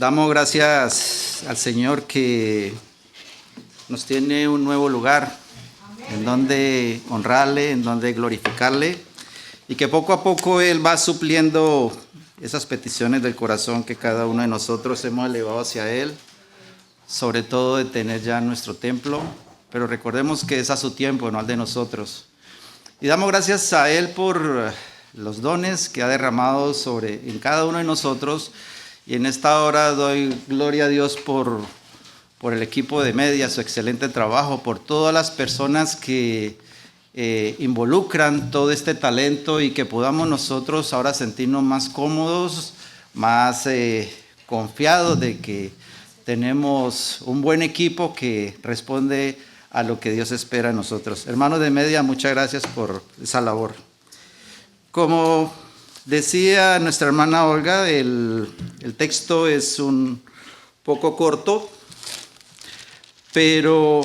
Damos gracias al Señor que nos tiene un nuevo lugar en donde honrarle, en donde glorificarle, y que poco a poco Él va supliendo esas peticiones del corazón que cada uno de nosotros hemos elevado hacia Él, sobre todo de tener ya nuestro templo, pero recordemos que es a su tiempo, no al de nosotros. Y damos gracias a Él por los dones que ha derramado en cada uno de nosotros. Y en esta hora doy gloria a Dios por el equipo de media, su excelente trabajo, por todas las personas que involucran todo este talento y que podamos nosotros ahora sentirnos más cómodos, más confiados de que tenemos un buen equipo que responde a lo que Dios espera de nosotros. Hermanos de media, muchas gracias por esa labor. Como decía nuestra hermana Olga, el texto es un poco corto, pero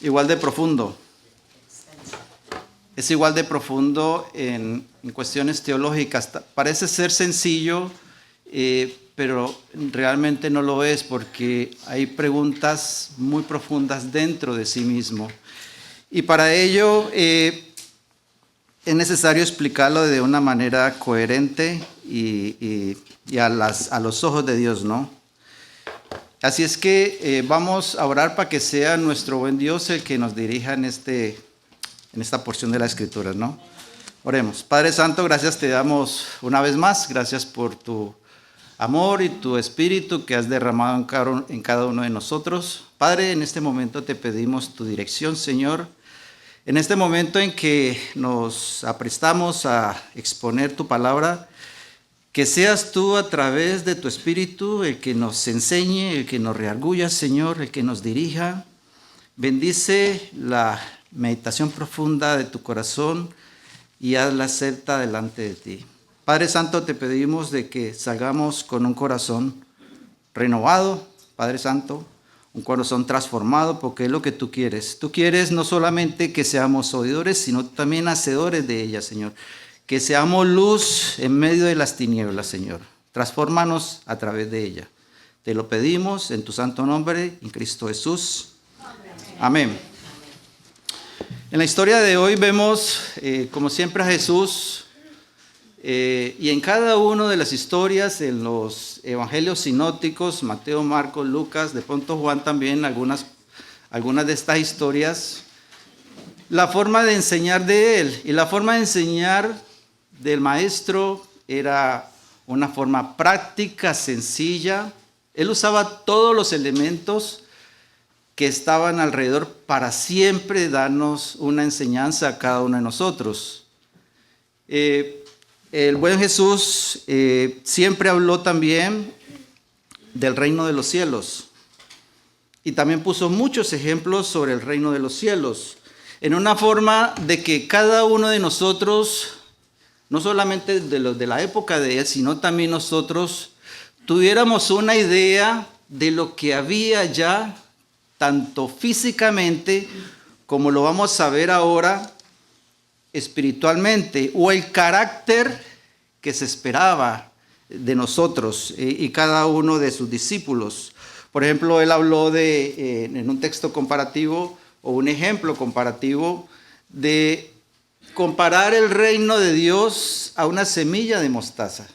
igual de profundo. Es igual de profundo en cuestiones teológicas. Parece ser sencillo, pero realmente no lo es, porque hay preguntas muy profundas dentro de sí mismo. Y para ello es necesario explicarlo de una manera coherente y a los ojos de Dios, ¿no? Así es que vamos a orar para que sea nuestro buen Dios el que nos dirija en esta porción de la Escritura, ¿no? Oremos. Padre Santo, gracias te damos una vez más. Gracias por tu amor y tu espíritu que has derramado en cada uno de nosotros. Padre, en este momento te pedimos tu dirección, Señor. En este momento en que nos aprestamos a exponer tu palabra, que seas tú a través de tu Espíritu el que nos enseñe, el que nos reargulla, Señor, el que nos dirija. Bendice la meditación profunda de tu corazón y hazla acepta delante de ti. Padre Santo, te pedimos de que salgamos con un corazón renovado, Padre Santo, un corazón transformado, porque es lo que tú quieres. Tú quieres no solamente que seamos oidores, sino también hacedores de ella, Señor. Que seamos luz en medio de las tinieblas, Señor. Transfórmanos a través de ella. Te lo pedimos en tu santo nombre, en Cristo Jesús. Amén. En la historia de hoy vemos, como siempre, a Jesús. Y en cada una de las historias, en los evangelios sinópticos, Mateo, Marcos, Lucas, de pronto Juan también, algunas de estas historias, la forma de enseñar de él y la forma de enseñar del maestro era una forma práctica, sencilla. Él usaba todos los elementos que estaban alrededor para siempre darnos una enseñanza a cada uno de nosotros. El buen Jesús siempre habló también del reino de los cielos y también puso muchos ejemplos sobre el reino de los cielos, en una forma de que cada uno de nosotros, no solamente de los de la época de él, sino también nosotros, tuviéramos una idea de lo que había ya, tanto físicamente como lo vamos a ver ahora, espiritualmente, o el carácter que se esperaba de nosotros y cada uno de sus discípulos. Por ejemplo, él habló en un texto comparativo o un ejemplo comparativo de comparar el reino de Dios a una semilla de mostaza,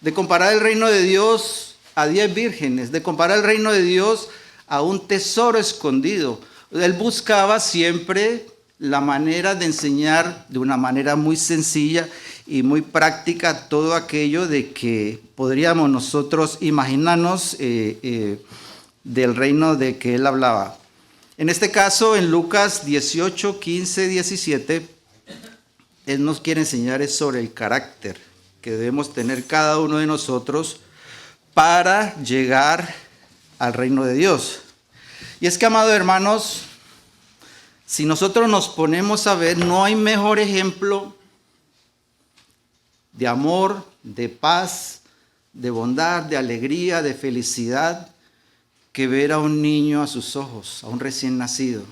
de comparar el reino de Dios a 10 vírgenes, de comparar el reino de Dios a un tesoro escondido. Él buscaba siempre la manera de enseñar de una manera muy sencilla y muy práctica todo aquello de que podríamos nosotros imaginarnos del reino de que él hablaba. En este caso, en Lucas 18, 15, 17, él nos quiere enseñar sobre el carácter que debemos tener cada uno de nosotros para llegar al reino de Dios. Y es que, amados hermanos, si nosotros nos ponemos a ver, no hay mejor ejemplo de amor, de paz, de bondad, de alegría, de felicidad, que ver a un niño a sus ojos, a un recién nacido.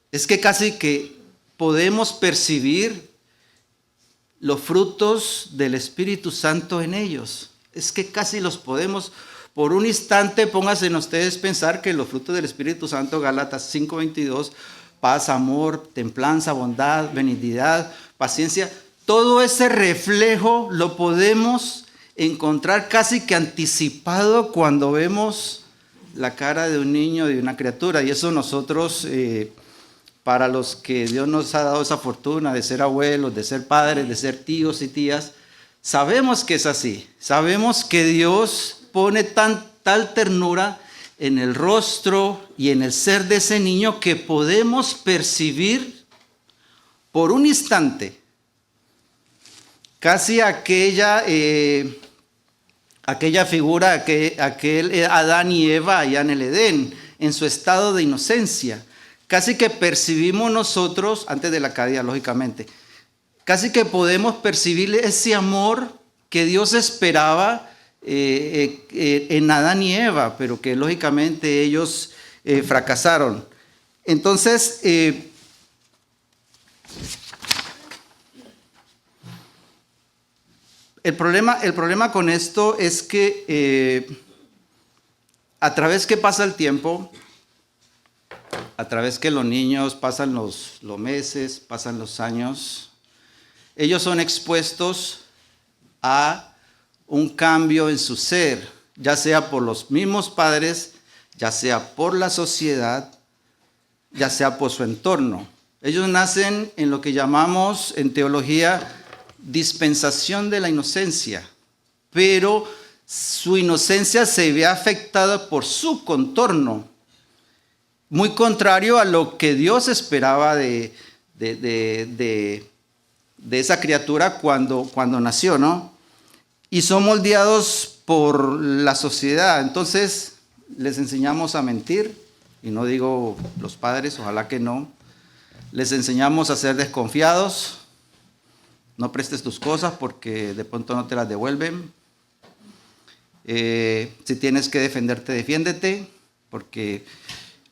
Es que casi que podemos percibir los frutos del Espíritu Santo en ellos. es que casi los podemos, por un instante pónganse en ustedes pensar que los frutos del Espíritu Santo, Gálatas 5:22, paz, amor, templanza, bondad, benignidad, paciencia, todo ese reflejo lo podemos encontrar casi que anticipado cuando vemos la cara de un niño, de una criatura. Y eso nosotros, para los que Dios nos ha dado esa fortuna de ser abuelos, de ser padres, de ser tíos y tías, sabemos que es así. Sabemos que Dios pone tal ternura en el rostro y en el ser de ese niño que podemos percibir por un instante casi aquella figura, aquel Adán y Eva allá en el Edén, en su estado de inocencia. Casi que percibimos nosotros, antes de la caída lógicamente, casi que podemos percibir ese amor que Dios esperaba en Adán y Eva, pero que lógicamente ellos fracasaron. Entonces, el problema con esto es que a través que pasa el tiempo, a través que los niños pasan los meses, pasan los años, ellos son expuestos a un cambio en su ser, ya sea por los mismos padres, ya sea por la sociedad, ya sea por su entorno. Ellos nacen en lo que llamamos en teología dispensación de la inocencia, pero su inocencia se ve afectada por su contorno, muy contrario a lo que Dios esperaba de esa criatura cuando nació, ¿no? Y son moldeados por la sociedad. Entonces les enseñamos a mentir, y no digo los padres, ojalá que no. Les enseñamos a ser desconfiados. No prestes tus cosas porque de pronto no te las devuelven. Si tienes que defenderte, defiéndete, porque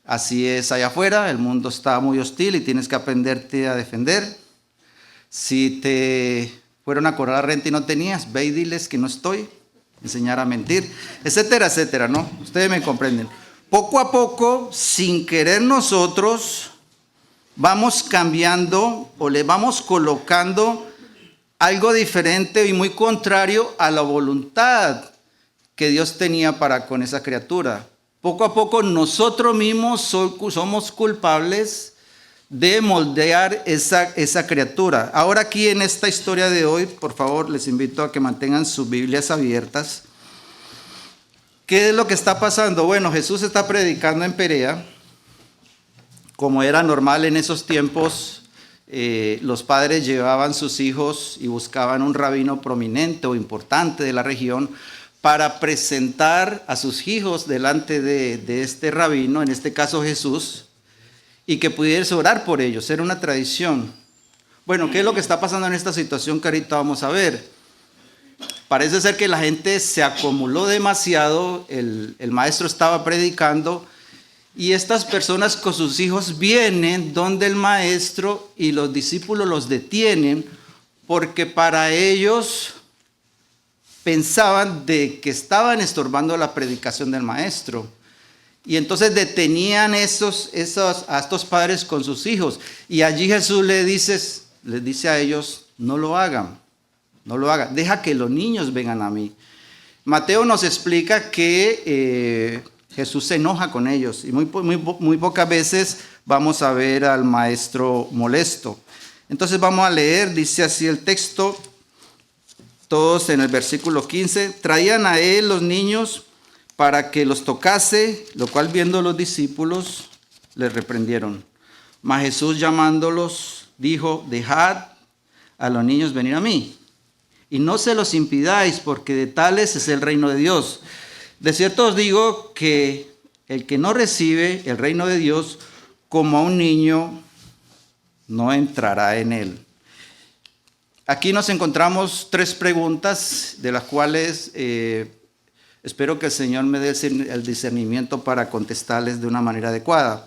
así es allá afuera. El mundo está muy hostil y tienes que aprenderte a defender. Si te fueron a cobrar renta y no tenías, ve y diles que no estoy. Enseñar a mentir, etcétera, etcétera, ¿no? Ustedes me comprenden. Poco a poco, sin querer nosotros, vamos cambiando o le vamos colocando algo diferente y muy contrario a la voluntad que Dios tenía para con esa criatura. Poco a poco nosotros mismos somos culpables de moldear esa criatura. Ahora aquí en esta historia de hoy, por favor, les invito a que mantengan sus Biblias abiertas. ¿Qué es lo que está pasando? Bueno, Jesús está predicando en Perea. Como era normal en esos tiempos, los padres llevaban sus hijos y buscaban un rabino prominente o importante de la región para presentar a sus hijos delante de este rabino, en este caso Jesús, y que pudiese orar por ellos. Era una tradición. Bueno, ¿qué es lo que está pasando en esta situación que ahorita vamos a ver? Parece ser que la gente se acumuló demasiado, el maestro estaba predicando, y estas personas con sus hijos vienen donde el maestro y los discípulos los detienen porque para ellos pensaban de que estaban estorbando la predicación del maestro. Y entonces detenían a estos padres con sus hijos. Y allí Jesús les dice a ellos, no lo hagan, deja que los niños vengan a mí. Mateo nos explica que Jesús se enoja con ellos y muy pocas veces vamos a ver al maestro molesto. Entonces vamos a leer, dice así el texto, todos en el versículo 15, traían a él los niños para que los tocase, lo cual viendo los discípulos les reprendieron. Mas Jesús llamándolos dijo, dejad a los niños venir a mí y no se los impidáis, porque de tales es el reino de Dios. De cierto os digo que el que no recibe el reino de Dios como a un niño, no entrará en él. Aquí nos encontramos 3 preguntas, de las cuales espero que el Señor me dé el discernimiento para contestarles de una manera adecuada.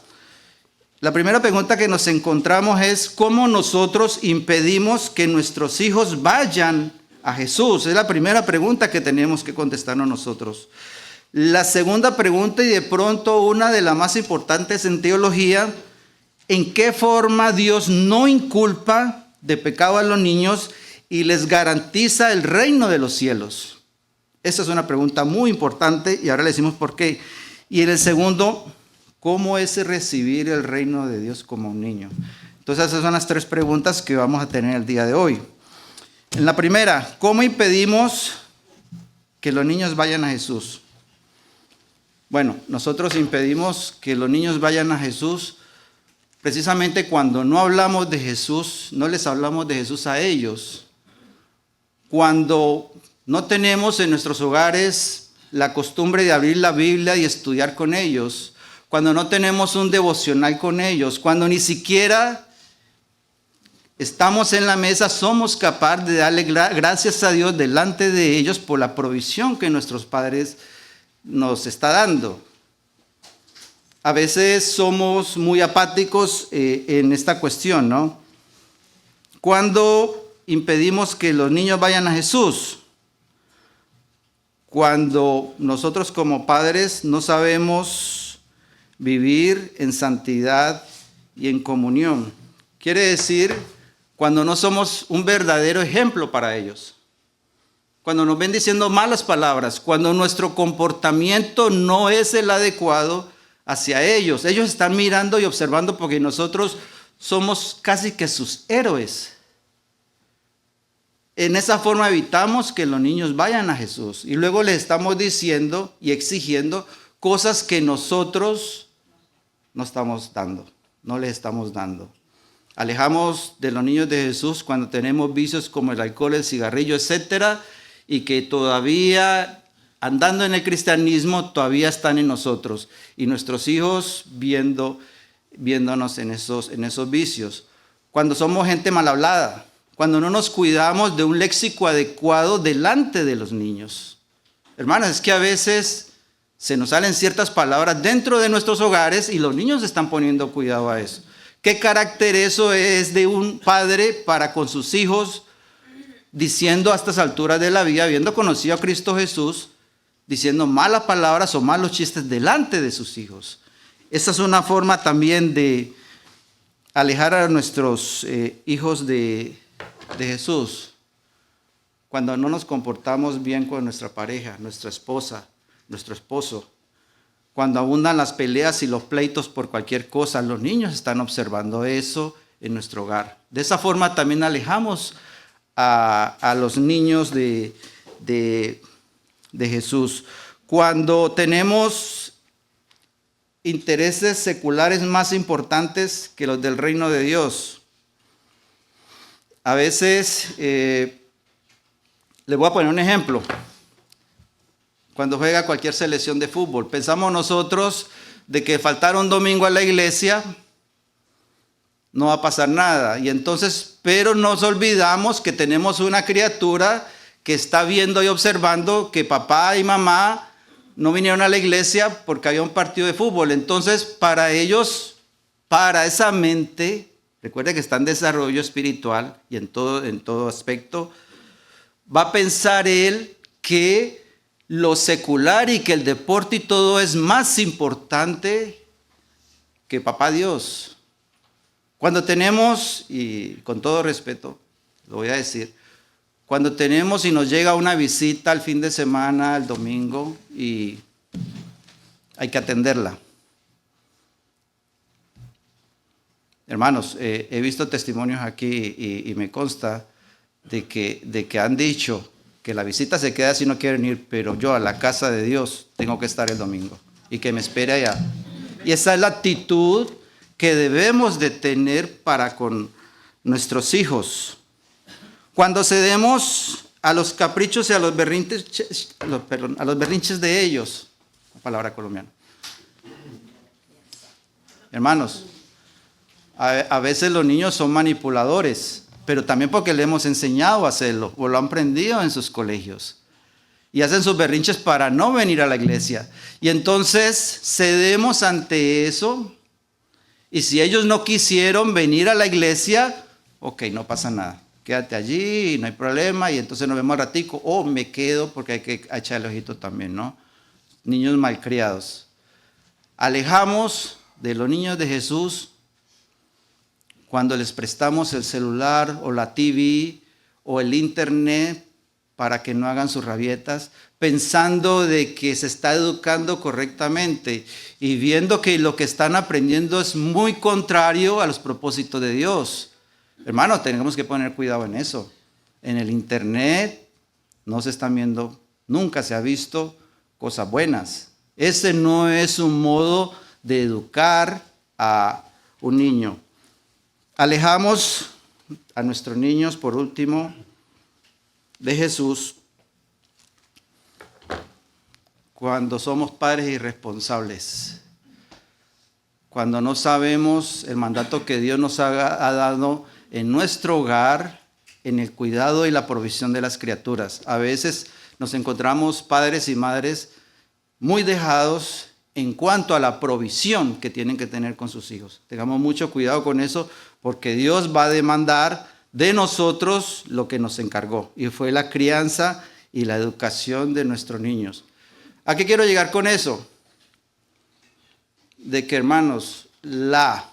La primera pregunta que nos encontramos es, ¿cómo nosotros impedimos que nuestros hijos vayan a Jesús? Es la primera pregunta que tenemos que contestarnos nosotros. La segunda pregunta, y de pronto una de las más importantes en teología: ¿en qué forma Dios no inculpa de pecado a los niños y les garantiza el reino de los cielos? Esa es una pregunta muy importante y ahora le decimos por qué. Y en el segundo, ¿cómo es recibir el reino de Dios como un niño? Entonces esas son las tres preguntas que vamos a tener el día de hoy. En la primera, ¿cómo impedimos que los niños vayan a Jesús? Bueno, nosotros impedimos que los niños vayan a Jesús precisamente cuando no hablamos de Jesús, no les hablamos de Jesús a ellos. Cuando no tenemos en nuestros hogares la costumbre de abrir la Biblia y estudiar con ellos. Cuando no tenemos un devocional con ellos. Cuando ni siquiera estamos en la mesa, somos capaces de darle gracias a Dios delante de ellos por la provisión que nuestros padres nos está dando. A veces somos muy apáticos en esta cuestión, ¿no? ¿Cuándo impedimos que los niños vayan a Jesús? Cuando nosotros como padres no sabemos vivir en santidad y en comunión. Quiere decir, cuando no somos un verdadero ejemplo para ellos. Cuando nos ven diciendo malas palabras, cuando nuestro comportamiento no es el adecuado hacia ellos. Ellos están mirando y observando porque nosotros somos casi que sus héroes. En esa forma evitamos que los niños vayan a Jesús. Y luego les estamos diciendo y exigiendo cosas que nosotros no estamos dando, no les estamos dando. Alejamos de los niños de Jesús cuando tenemos vicios como el alcohol, el cigarrillo, etcétera, y que todavía andando en el cristianismo todavía están en nosotros y nuestros hijos viéndonos en esos vicios. Cuando somos gente mal hablada, cuando no nos cuidamos de un léxico adecuado delante de los niños. Hermanos, es que a veces se nos salen ciertas palabras dentro de nuestros hogares y los niños están poniendo cuidado a eso. ¿Qué carácter eso es de un padre para con sus hijos, diciendo a estas alturas de la vida, habiendo conocido a Cristo Jesús, diciendo malas palabras o malos chistes delante de sus hijos? Esa es una forma también de alejar a nuestros hijos de Jesús. Cuando no nos comportamos bien con nuestra pareja, nuestra esposa, nuestro esposo. Cuando abundan las peleas y los pleitos por cualquier cosa, los niños están observando eso en nuestro hogar. De esa forma también alejamos a los niños de Jesús. Cuando tenemos intereses seculares más importantes que los del reino de Dios. A veces, les voy a poner un ejemplo. Cuando juega cualquier selección de fútbol, pensamos nosotros de que faltar un domingo a la iglesia no va a pasar nada. Y entonces, pero nos olvidamos que tenemos una criatura que está viendo y observando que papá y mamá no vinieron a la iglesia porque había un partido de fútbol. Entonces, para ellos, para esa mente, recuerde que está en desarrollo espiritual y en todo aspecto, va a pensar él que lo secular y que el deporte y todo es más importante que papá Dios. Cuando tenemos, y con todo respeto, lo voy a decir, cuando tenemos y nos llega una visita al fin de semana, el domingo, y hay que atenderla. Hermanos, he visto testimonios aquí y me consta de que han dicho que la visita se queda si no quieren ir, pero yo a la casa de Dios tengo que estar el domingo y que me espere allá. Y esa es la actitud que debemos de tener para con nuestros hijos. Cuando cedemos a los caprichos y a los berrinches, a los berrinches de ellos, la palabra colombiana. Hermanos, a veces los niños son manipuladores, pero también porque le hemos enseñado a hacerlo o lo han aprendido en sus colegios. Y hacen sus berrinches para no venir a la iglesia. Y entonces cedemos ante eso. Y si ellos no quisieron venir a la iglesia, ok, no pasa nada. quédate allí y no hay problema y entonces nos vemos al ratico, o me quedo porque hay que echarle ojito también, ¿no? Niños malcriados. Alejamos de los niños de Jesús cuando les prestamos el celular o la TV o el internet para que no hagan sus rabietas, pensando de que se está educando correctamente y viendo que lo que están aprendiendo es muy contrario a los propósitos de Dios. Hermano, tenemos que poner cuidado en eso. En el internet no se están viendo, nunca se ha visto cosas buenas. Ese no es un modo de educar a un niño. Alejamos a nuestros niños, por último, de Jesús cuando somos padres irresponsables, cuando no sabemos el mandato que Dios nos ha dado en nuestro hogar, en el cuidado y la provisión de las criaturas. A veces nos encontramos padres y madres muy dejados en cuanto a la provisión que tienen que tener con sus hijos. Tengamos mucho cuidado con eso, porque Dios va a demandar de nosotros lo que nos encargó, y fue la crianza y la educación de nuestros niños. ¿A qué quiero llegar con eso? De que, hermanos, la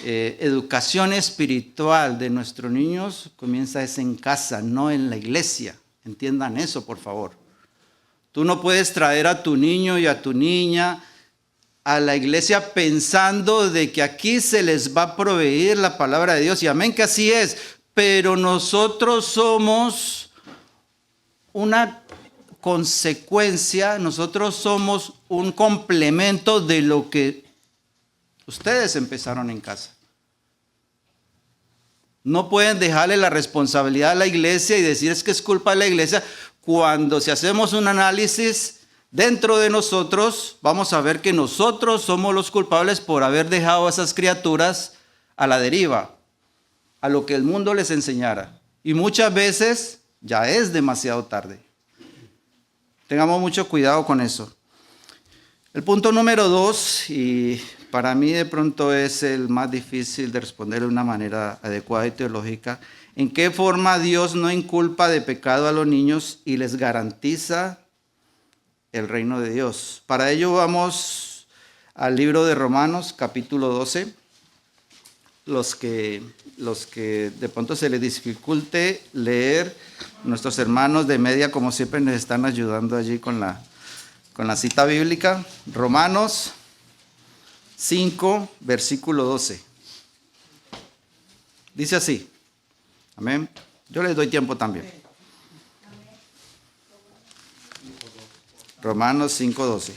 educación espiritual de nuestros niños comienza es en casa, no en la iglesia. Entiendan eso, por favor. Tú no puedes traer a tu niño y a tu niña a la iglesia pensando de que aquí se les va a proveer la palabra de Dios. Y amén que así es. Pero nosotros somos una consecuencia, nosotros somos un complemento de lo que ustedes empezaron en casa. No pueden dejarle la responsabilidad a la iglesia y decir es que es culpa de la iglesia, cuando si hacemos un análisis dentro de nosotros, vamos a ver que nosotros somos los culpables por haber dejado a esas criaturas a la deriva, a lo que el mundo les enseñara. Y muchas veces ya es demasiado tarde. Tengamos mucho cuidado con eso. El punto número 2, y para mí de pronto es el más difícil de responder de una manera adecuada y teológica. ¿En qué forma Dios no inculpa de pecado a los niños y les garantiza el reino de Dios? Para ello vamos al libro de Romanos, capítulo 12. Los que de pronto se les dificulte leer, nuestros hermanos de media, como siempre, nos están ayudando allí con la cita bíblica. Romanos 5, versículo 12. Dice así. Amén. Yo les doy tiempo también. Romanos 5, 12.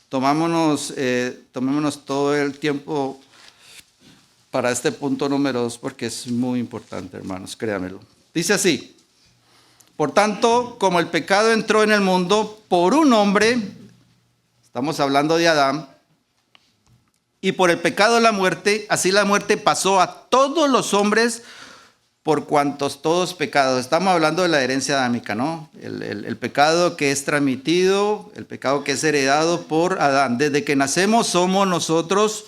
Tomémonos todo el tiempo para este punto número 2 porque es muy importante, hermanos, créanmelo. Dice así: por tanto, como el pecado entró en el mundo por un hombre, estamos hablando de Adán, y por el pecado la muerte, así la muerte pasó a todos los hombres por cuantos todos pecados. Estamos hablando de la herencia adámica, ¿no? El pecado que es transmitido, el pecado que es heredado por Adán. Desde que nacemos somos nosotros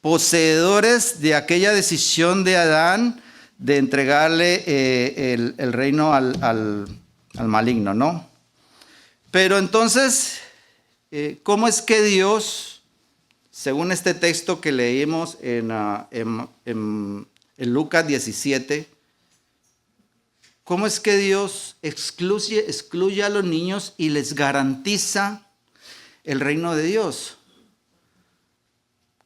poseedores de aquella decisión de Adán de entregarle el reino al maligno, ¿no? Pero entonces, ¿cómo es que Dios, según este texto que leímos en Lucas 17, cómo es que Dios excluye a los niños y les garantiza el reino de Dios?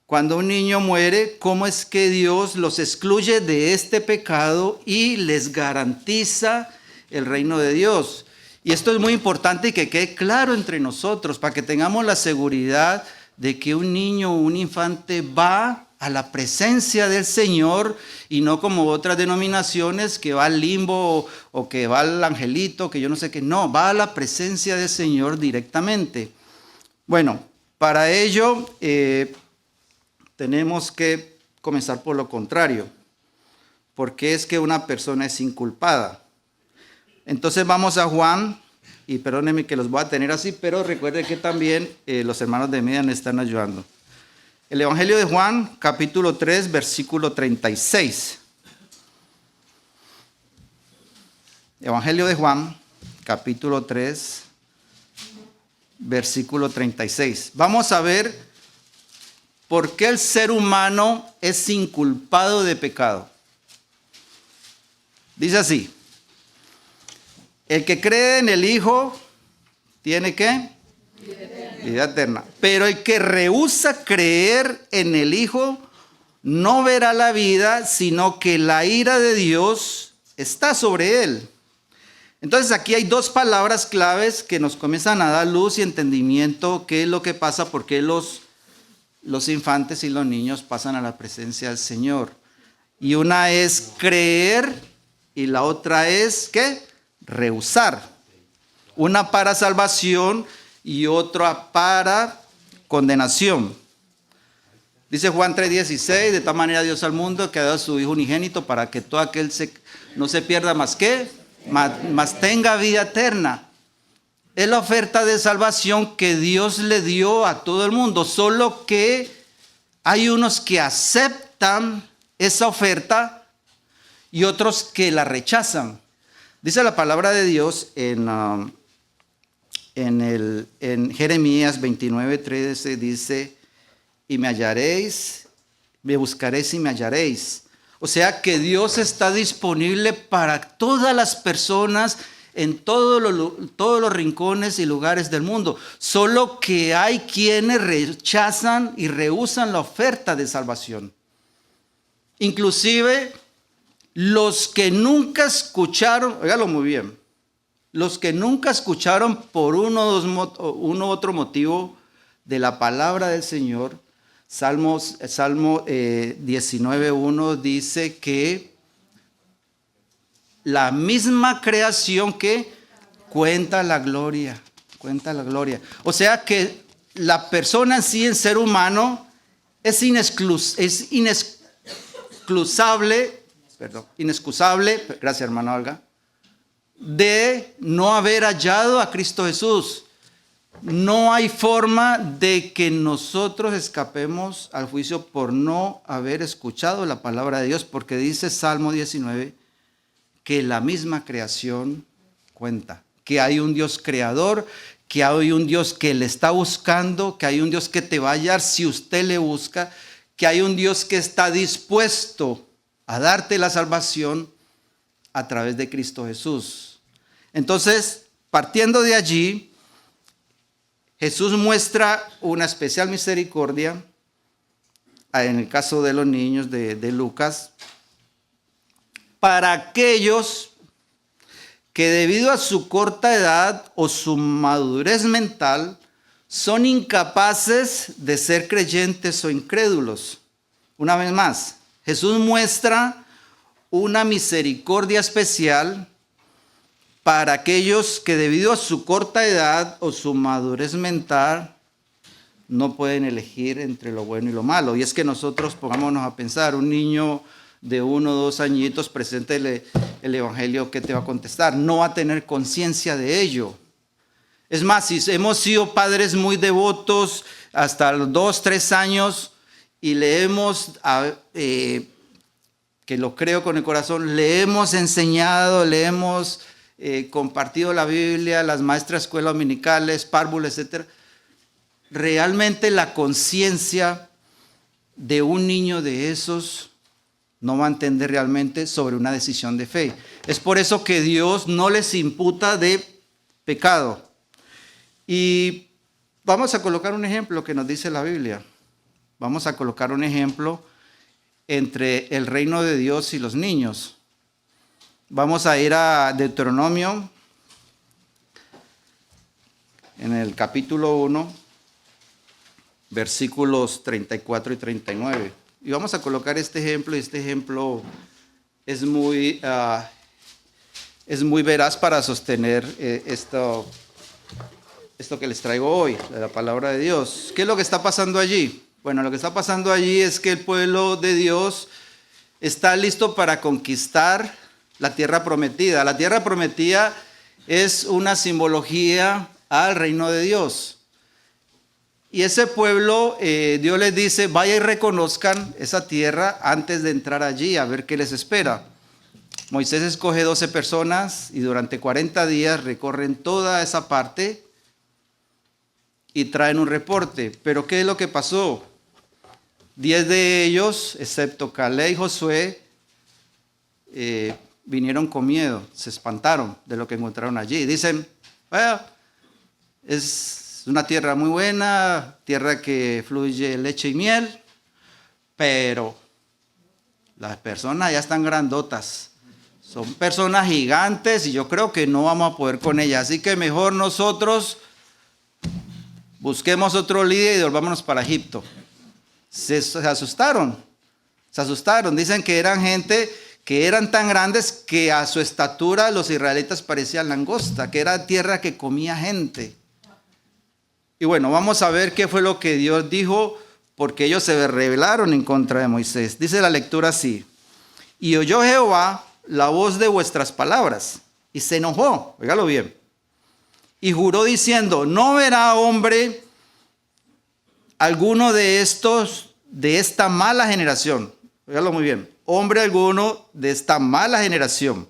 Cuando un niño muere, ¿cómo es que Dios los excluye de este pecado y les garantiza el reino de Dios? Y esto es muy importante y que quede claro entre nosotros para que tengamos la seguridad de que un niño o un infante va a la presencia del Señor y no como otras denominaciones que va al limbo o que va al angelito, que yo no sé qué. No, va a la presencia del Señor directamente. Bueno, para ello tenemos que comenzar por lo contrario. ¿Por qué es que una persona es inculpada? Entonces vamos a Juan, y perdónenme que los voy a tener así, pero recuerden que también los hermanos de media me están ayudando. El Evangelio de Juan, capítulo 3, versículo 36. Evangelio de Juan, capítulo 3, versículo 36. Vamos a ver por qué el ser humano es inculpado de pecado. Dice así: el que cree en el Hijo tiene ¿qué? Vida eterna. Pero el que rehúsa creer en el Hijo no verá la vida, sino que la ira de Dios está sobre él. Entonces aquí hay dos palabras claves que nos comienzan a dar luz y entendimiento qué es lo que pasa, por qué los infantes y los niños pasan a la presencia del Señor. Y una es creer y la otra es ¿qué? Rehusar. Una para salvación y otra para condenación. Dice Juan 3:16, de tal manera Dios al mundo que ha dado a su Hijo unigénito para que todo aquel no se pierda más que, mas tenga vida eterna. Es la oferta de salvación que Dios le dio a todo el mundo, solo que hay unos que aceptan esa oferta y otros que la rechazan. Dice la palabra de Dios en Jeremías 29:13, dice: y me hallaréis, me buscaréis y me hallaréis. O sea que Dios está disponible para todas las personas en todos los rincones y lugares del mundo. Solo que hay quienes rechazan y rehúsan la oferta de salvación. Inclusive los que nunca escucharon, óigalo muy bien, los que nunca escucharon por uno u otro motivo de la palabra del Señor. Salmo 19:1 dice que la misma creación que cuenta la gloria. O sea que la persona en sí, el ser humano, es inexcusable, gracias hermana Olga, de no haber hallado a Cristo Jesús. No hay forma de que nosotros escapemos al juicio por no haber escuchado la palabra de Dios, porque dice Salmo 19 que la misma creación cuenta, que hay un Dios creador, que hay un Dios que le está buscando, que hay un Dios que te va a hallar si usted le busca, que hay un Dios que está dispuesto a darte la salvación a través de Cristo Jesús. Entonces, partiendo de allí, Jesús muestra una especial misericordia en el caso de los niños de Lucas para aquellos que debido a su corta edad o su madurez mental son incapaces de ser creyentes o incrédulos. Una vez más, Jesús muestra una misericordia especial para aquellos que debido a su corta edad o su madurez mental no pueden elegir entre lo bueno y lo malo. Y es que nosotros pongámonos a pensar, un niño de 1 o 2 añitos, preséntele el evangelio, ¿qué te va a contestar? No va a tener conciencia de ello. Es más, si hemos sido padres muy devotos hasta los 2, 3 años y le hemos, que lo creo con el corazón, le hemos enseñado, le hemos compartido la Biblia, las maestras escuelas dominicales, párvulos, etc. Realmente la conciencia de un niño de esos no va a entender realmente sobre una decisión de fe. Es por eso que Dios no les imputa de pecado. Y vamos a colocar un ejemplo que nos dice la Biblia. Vamos a colocar un ejemplo entre el reino de Dios y los niños. Vamos a ir a Deuteronomio, en el capítulo 1, versículos 34 y 39. Y vamos a colocar este ejemplo, y este ejemplo es muy veraz para sostener esto que les traigo hoy, de la palabra de Dios. ¿Qué es lo que está pasando allí? Bueno, lo que está pasando allí es que el pueblo de Dios está listo para conquistar la tierra prometida. La tierra prometida es una simbología al reino de Dios. Y ese pueblo, Dios les dice, vaya y reconozcan esa tierra antes de entrar allí, a ver qué les espera. Moisés escoge 12 personas y durante 40 días recorren toda esa parte y traen un reporte. Pero ¿qué es lo que pasó? 10 de ellos, excepto Caleb y Josué, vinieron con miedo, se espantaron de lo que encontraron allí. Dicen, bueno, es una tierra muy buena, tierra que fluye leche y miel, pero las personas ya están grandotas. Son personas gigantes y yo creo que no vamos a poder con ellas. Así que mejor nosotros busquemos otro líder y volvámonos para Egipto. Se asustaron. Dicen que eran gente que eran tan grandes que a su estatura los israelitas parecían langosta, que era tierra que comía gente. Y bueno, vamos a ver qué fue lo que Dios dijo, porque ellos se rebelaron en contra de Moisés. Dice la lectura así: y oyó Jehová la voz de vuestras palabras, y se enojó, óigalo bien, y juró diciendo, no verá hombre alguno de esta mala generación, óigalo muy bien, hombre alguno de esta mala generación,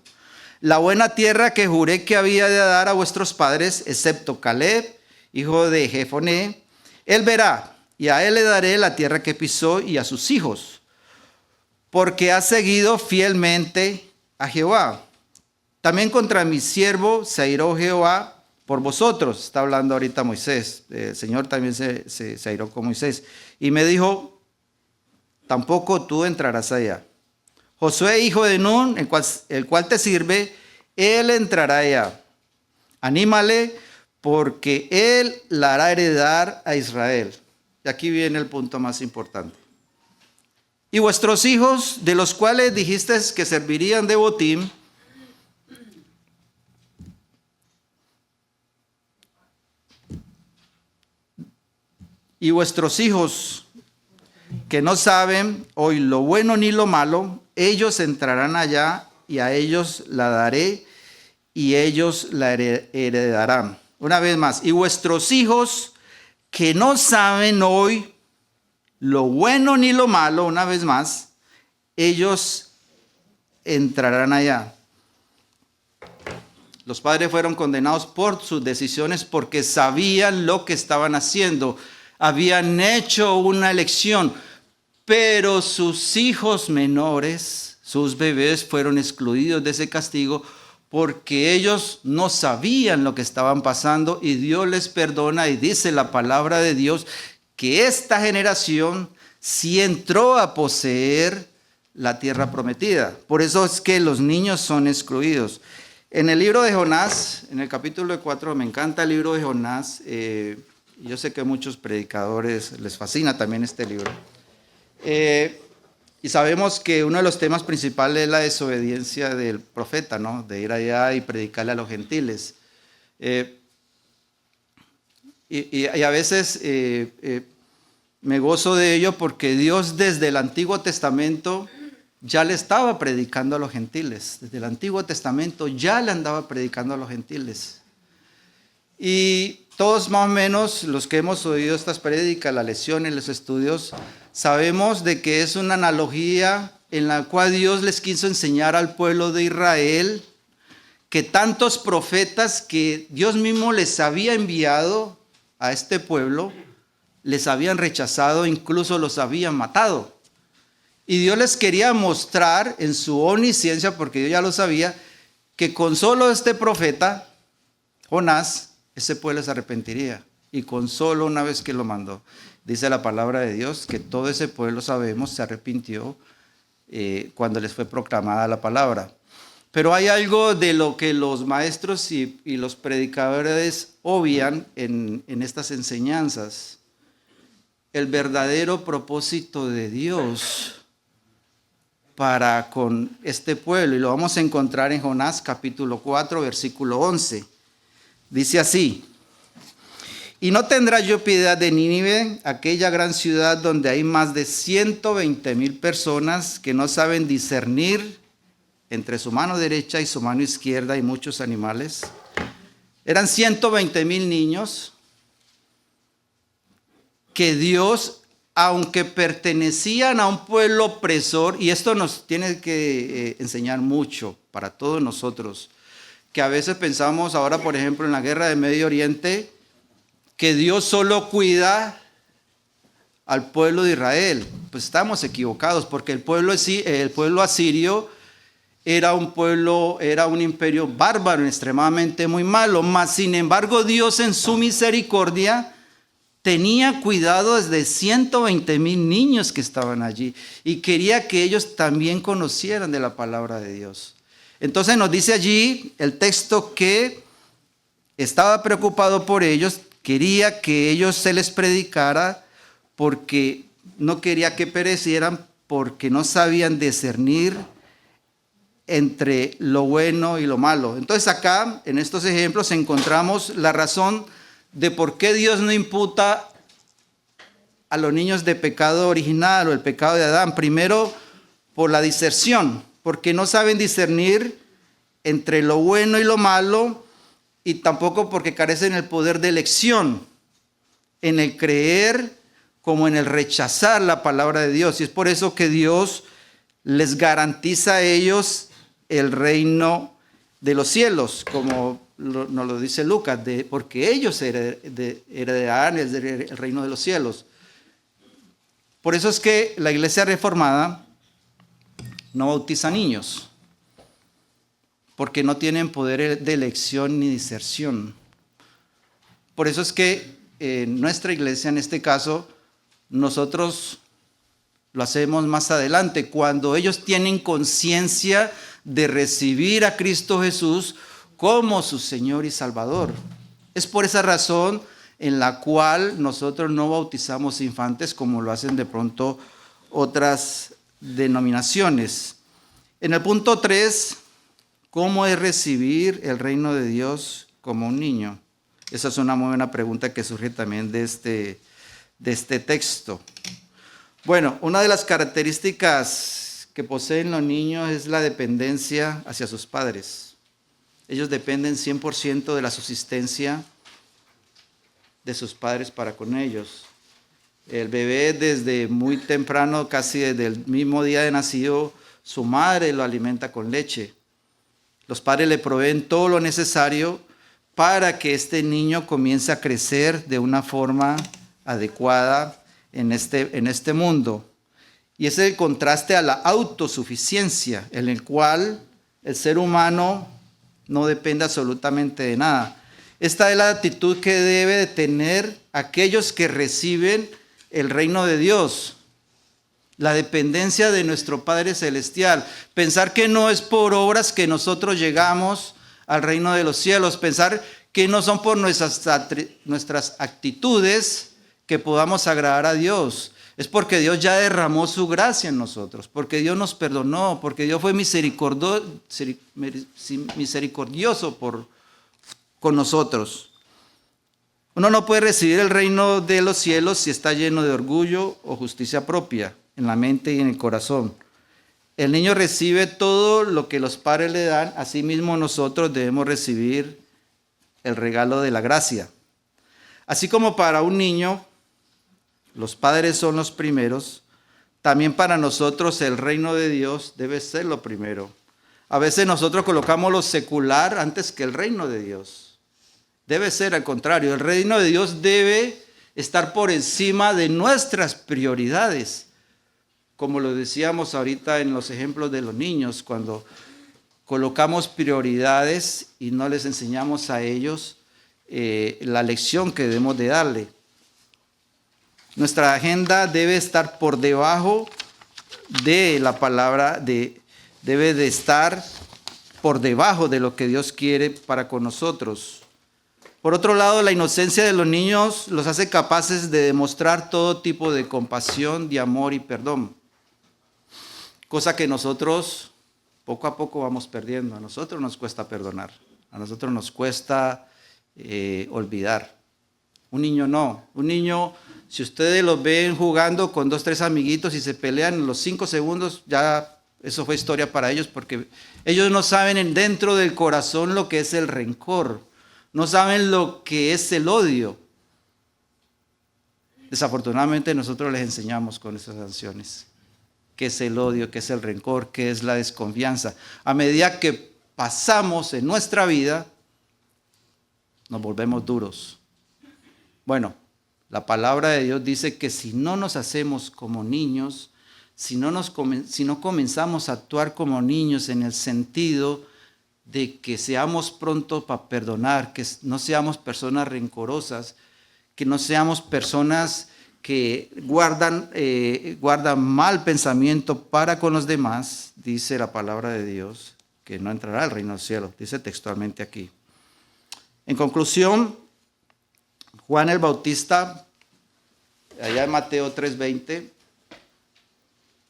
la buena tierra que juré que había de dar a vuestros padres, excepto Caleb, hijo de Jefoné, él verá, y a él le daré la tierra que pisó y a sus hijos, porque ha seguido fielmente a Jehová. También contra mi siervo se airó Jehová por vosotros. Está hablando ahorita Moisés. El Señor también se airó con Moisés. Y me dijo, tampoco tú entrarás allá. Josué, hijo de Nun, el cual te sirve, él entrará allá. Anímale, porque él la hará heredar a Israel. Y aquí viene el punto más importante. Y vuestros hijos, de los cuales dijisteis que servirían de botín, y vuestros hijos que no saben hoy lo bueno ni lo malo, ellos entrarán allá y a ellos la daré y ellos la heredarán. Una vez más, y vuestros hijos que no saben hoy lo bueno ni lo malo, una vez más, ellos entrarán allá. Los padres fueron condenados por sus decisiones porque sabían lo que estaban haciendo. Habían hecho una elección, pero sus hijos menores, sus bebés, fueron excluidos de ese castigo porque ellos no sabían lo que estaban pasando y Dios les perdona y dice la palabra de Dios que esta generación sí entró a poseer la tierra prometida. Por eso es que los niños son excluidos. En el libro de Jonás, en el capítulo 4, me encanta el libro de Jonás. Yo sé que a muchos predicadores les fascina también este libro. Y sabemos que uno de los temas principales es la desobediencia del profeta, ¿no? De ir allá y predicarle a los gentiles. Y a veces me gozo de ello porque Dios desde el Antiguo Testamento ya le estaba predicando a los gentiles. Desde el Antiguo Testamento ya le andaba predicando a los gentiles. Y todos más o menos los que hemos oído estas prédicas, las lecciones, los estudios, sabemos de que es una analogía en la cual Dios les quiso enseñar al pueblo de Israel que tantos profetas que Dios mismo les había enviado a este pueblo, les habían rechazado, incluso los habían matado. Y Dios les quería mostrar en su omnisciencia, porque Dios ya lo sabía, que con solo este profeta, Jonás, ese pueblo se arrepentiría. Y con solo una vez que lo mandó. Dice la palabra de Dios que todo ese pueblo, sabemos, se arrepintió cuando les fue proclamada la palabra. Pero hay algo de lo que los maestros y los predicadores obvian en estas enseñanzas. El verdadero propósito de Dios para con este pueblo. Y lo vamos a encontrar en Jonás capítulo 4, versículo 11. Dice así: y no tendrá yo piedad de Nínive, aquella gran ciudad donde hay más de 120,000 personas que no saben discernir entre su mano derecha y su mano izquierda y muchos animales. Eran 120,000 niños. que Dios, aunque pertenecían a un pueblo opresor, y esto nos tiene que enseñar mucho para todos nosotros, que a veces pensamos ahora, por ejemplo, en la guerra de Medio Oriente, que Dios solo cuida al pueblo de Israel. Pues estamos equivocados, porque el pueblo asirio era un imperio bárbaro, extremadamente muy malo, mas sin embargo Dios en su misericordia tenía cuidado de 120,000 niños que estaban allí y quería que ellos también conocieran de la palabra de Dios. Entonces nos dice allí el texto que estaba preocupado por ellos, quería que ellos se les predicara porque no quería que perecieran, porque no sabían discernir entre lo bueno y lo malo. Entonces acá, en estos ejemplos, encontramos la razón de por qué Dios no imputa a los niños de pecado original o el pecado de Adán. Primero, por la diserción, porque no saben discernir entre lo bueno y lo malo, y tampoco porque carecen el poder de elección en el creer como en el rechazar la palabra de Dios. Y es por eso que Dios les garantiza a ellos el reino de los cielos, como nos lo dice Lucas, porque ellos heredarán el reino de los cielos. Por eso es que la Iglesia Reformada no bautiza niños, porque no tienen poder de elección ni diserción. Por eso es que nuestra iglesia, en este caso, nosotros lo hacemos más adelante, cuando ellos tienen conciencia de recibir a Cristo Jesús como su Señor y Salvador. Es por esa razón en la cual nosotros no bautizamos infantes como lo hacen de pronto otras denominaciones. En el punto 3, ¿cómo es recibir el reino de Dios como un niño? Esa es una muy buena pregunta que surge también de este texto. Bueno, una de las características que poseen los niños es la dependencia hacia sus padres. Ellos dependen 100% de la subsistencia de sus padres para con ellos. El bebé desde muy temprano, casi desde el mismo día de nacido, su madre lo alimenta con leche. Los padres le proveen todo lo necesario para que este niño comience a crecer de una forma adecuada en este mundo. Y ese es el contraste a la autosuficiencia, en el cual el ser humano no depende absolutamente de nada. Esta es la actitud que debe de tener aquellos que reciben el reino de Dios. La dependencia de nuestro Padre Celestial. Pensar que no es por obras que nosotros llegamos al reino de los cielos. Pensar que no son por nuestras actitudes que podamos agradar a Dios. Es porque Dios ya derramó su gracia en nosotros. Porque Dios nos perdonó. Porque Dios fue misericordioso con nosotros. Uno no puede recibir el reino de los cielos si está lleno de orgullo o justicia propia en la mente y en el corazón. El niño recibe todo lo que los padres le dan, asimismo nosotros debemos recibir el regalo de la gracia. Así como para un niño los padres son los primeros, también para nosotros el reino de Dios debe ser lo primero. A veces nosotros colocamos lo secular antes que el reino de Dios. Debe ser al contrario, el reino de Dios debe estar por encima de nuestras prioridades. Como lo decíamos ahorita en los ejemplos de los niños, cuando colocamos prioridades y no les enseñamos a ellos la lección que debemos de darle. Nuestra agenda debe estar por debajo de la palabra, debe de estar por debajo de lo que Dios quiere para con nosotros. Por otro lado, la inocencia de los niños los hace capaces de demostrar todo tipo de compasión, de amor y perdón. Cosa que nosotros poco a poco vamos perdiendo. A nosotros nos cuesta perdonar. A nosotros nos cuesta olvidar. Un niño no. Un niño, si ustedes los ven jugando con 2, 3 amiguitos y se pelean en los 5 segundos, ya eso fue historia para ellos, porque ellos no saben dentro del corazón lo que es el rencor. No saben lo que es el odio. Desafortunadamente nosotros les enseñamos con esas sanciones qué es el odio, qué es el rencor, qué es la desconfianza. A medida que pasamos en nuestra vida, nos volvemos duros. Bueno, la palabra de Dios dice que si no nos hacemos como niños, si no comenzamos a actuar como niños en el sentido de que seamos prontos para perdonar, que no seamos personas rencorosas, que no seamos personas que guardan mal pensamiento para con los demás, dice la palabra de Dios, que no entrará al reino de los cielos, dice textualmente aquí. En conclusión, Juan el Bautista, allá en Mateo 3:20,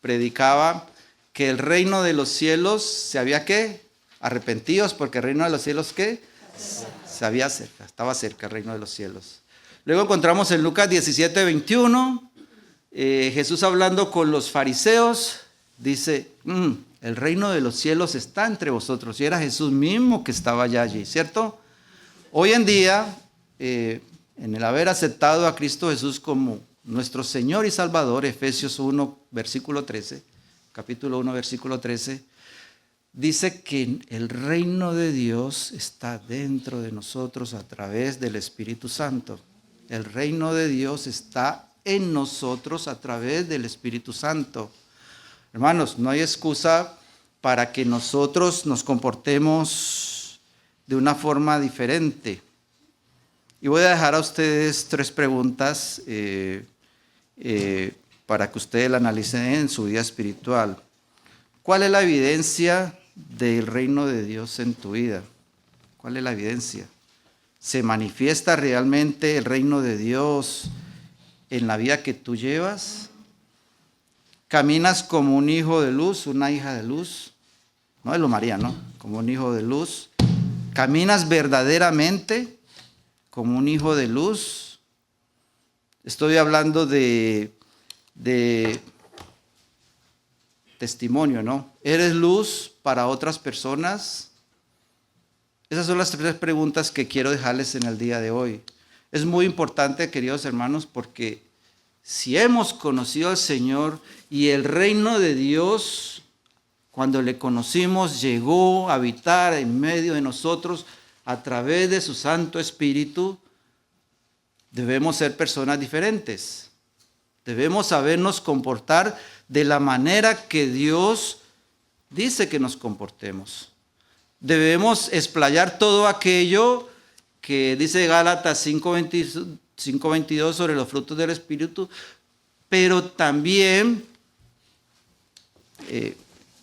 predicaba que el reino de los cielos se había ¿qué? Arrepentidos, porque el reino de los cielos ¿qué? Se había cerca, estaba cerca el reino de los cielos. Luego encontramos en Lucas 17:21, Jesús hablando con los fariseos, dice, el reino de los cielos está entre vosotros. Y era Jesús mismo que estaba allí, ¿cierto? Hoy en día, en el haber aceptado a Cristo Jesús como nuestro Señor y Salvador, Efesios 1, versículo 13, capítulo 1, versículo 13, dice que el reino de Dios está dentro de nosotros a través del Espíritu Santo. El reino de Dios está en nosotros a través del Espíritu Santo. Hermanos, no hay excusa para que nosotros nos comportemos de una forma diferente. Y voy a dejar a ustedes 3 preguntas para que ustedes la analicen en su vida espiritual. ¿Cuál es la evidencia del reino de Dios en tu vida? ¿Cuál es la evidencia? ¿Se manifiesta realmente el reino de Dios en la vida que tú llevas? ¿Caminas como un hijo de luz, una hija de luz? No es lo María, ¿no? Como un hijo de luz. ¿Caminas verdaderamente como un hijo de luz? Estoy hablando de testimonio, ¿no? ¿Eres luz para otras personas? Esas son las 3 preguntas que quiero dejarles en el día de hoy. Es muy importante, queridos hermanos, porque si hemos conocido al Señor y el reino de Dios, cuando le conocimos, llegó a habitar en medio de nosotros a través de su Santo Espíritu, debemos ser personas diferentes. Debemos sabernos comportar de la manera que Dios dice que nos comportemos. Debemos explayar todo aquello que dice Gálatas 5:22 sobre los frutos del Espíritu, pero también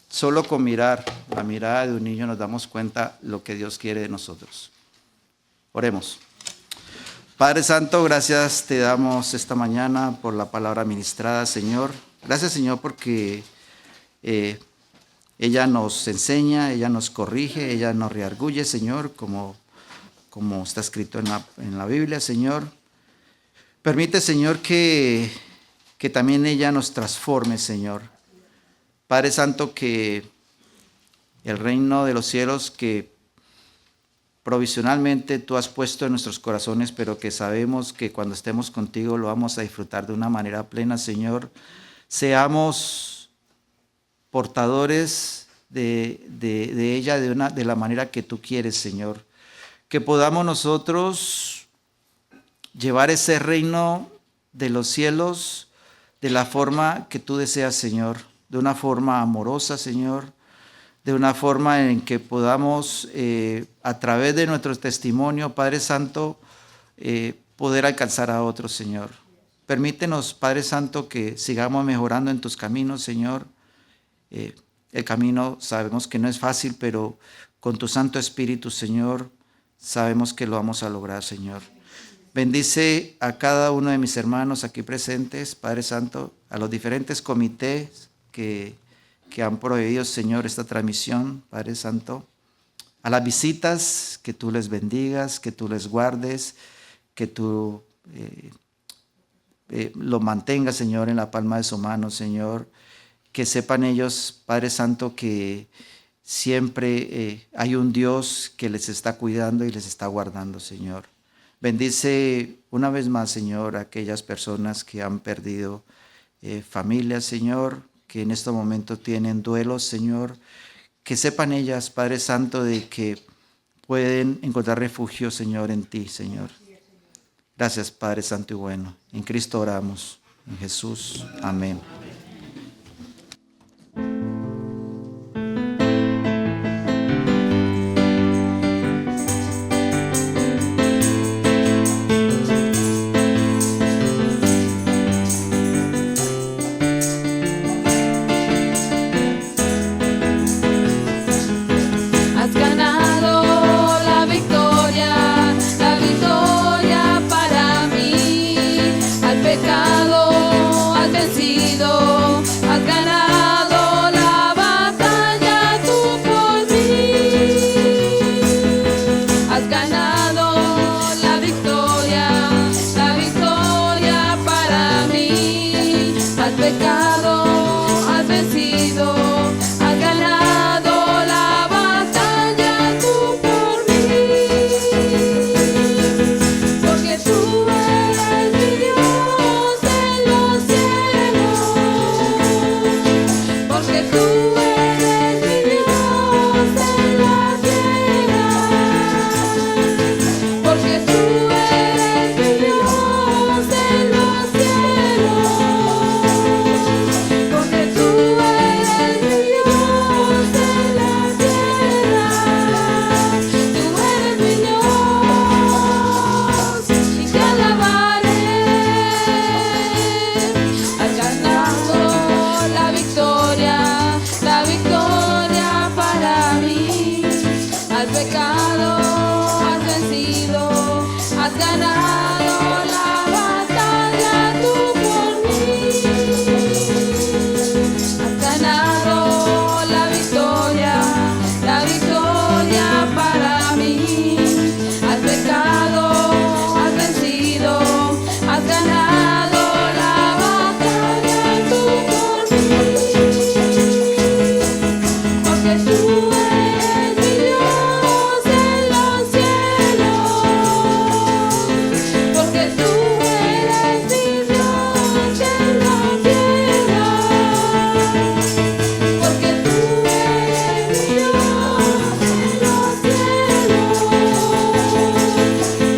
solo con mirar la mirada de un niño nos damos cuenta lo que Dios quiere de nosotros. Oremos. Padre Santo, gracias te damos esta mañana por la palabra ministrada, Señor. Gracias, Señor, porque ella nos enseña, ella nos corrige, ella nos redarguye, Señor, como está escrito en la Biblia, Señor. Permite, Señor, que también ella nos transforme, Señor. Padre Santo, que el reino de los cielos que provisionalmente tú has puesto en nuestros corazones, pero que sabemos que cuando estemos contigo lo vamos a disfrutar de una manera plena, Señor. Seamos portadores de ella de la manera que tú quieres, Señor. Que podamos nosotros llevar ese reino de los cielos de la forma que tú deseas, Señor. De una forma amorosa, Señor. De una forma en que podamos, a través de nuestro testimonio, Padre Santo, poder alcanzar a otros, Señor. Permítenos, Padre Santo, que sigamos mejorando en tus caminos, Señor. El camino sabemos que no es fácil, pero con tu Santo Espíritu, Señor, sabemos que lo vamos a lograr, Señor. Bendice a cada uno de mis hermanos aquí presentes, Padre Santo, a los diferentes comités que han prohibido, Señor, esta transmisión, Padre Santo, a las visitas, que tú les bendigas, que tú les guardes, que tú los mantengas, Señor, en la palma de su mano, Señor, que sepan ellos, Padre Santo, que siempre hay un Dios que les está cuidando y les está guardando, Señor. Bendice una vez más, Señor, a aquellas personas que han perdido familias, Señor, que en este momento tienen duelos, Señor. Que sepan ellas, Padre Santo, de que pueden encontrar refugio, Señor, en ti, Señor. Gracias, Padre Santo y bueno. En Cristo oramos. En Jesús. Amén. Has ganado la victoria para mí. Al pecado has vencido, has ganado la batalla tú por mí. Has ganado la victoria para mí. Al pecado has vencido, has ganado la batalla tú por mí. Porque tú eres mi Dios en los cielos. Porque tú eres mi Dios en la tierra. Porque tú eres mi Dios en los cielos. Porque tú eres mi Dios en la tierra. Tú eres mi Dios y te alabaré. Has ganado la victoria para mí. Al pecado has vencido, has ganado la batalla tú por mí. Has ganado la victoria para mí. Al pecado has vencido, has ganado la batalla tú por mí. Porque tú eres mi Dios en los cielos. Porque tú eres mi Dios en la tierra. Porque tú eres mi Dios en los cielos.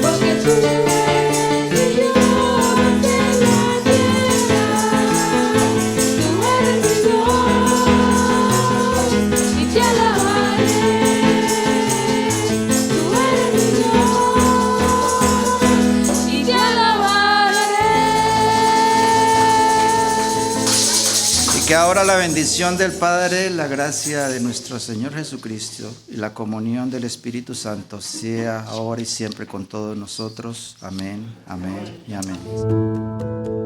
Porque tú eres mi Dios en la tierra. Tú eres mi Dios y te alabaré. Tú eres mi Dios y te alabaré. Y que ahora la bendición del Padre, la gracia de nuestro Señor Jesucristo y la comunión del Espíritu Santo sea ahora y siempre con todos nosotros. Amén, amén y amén.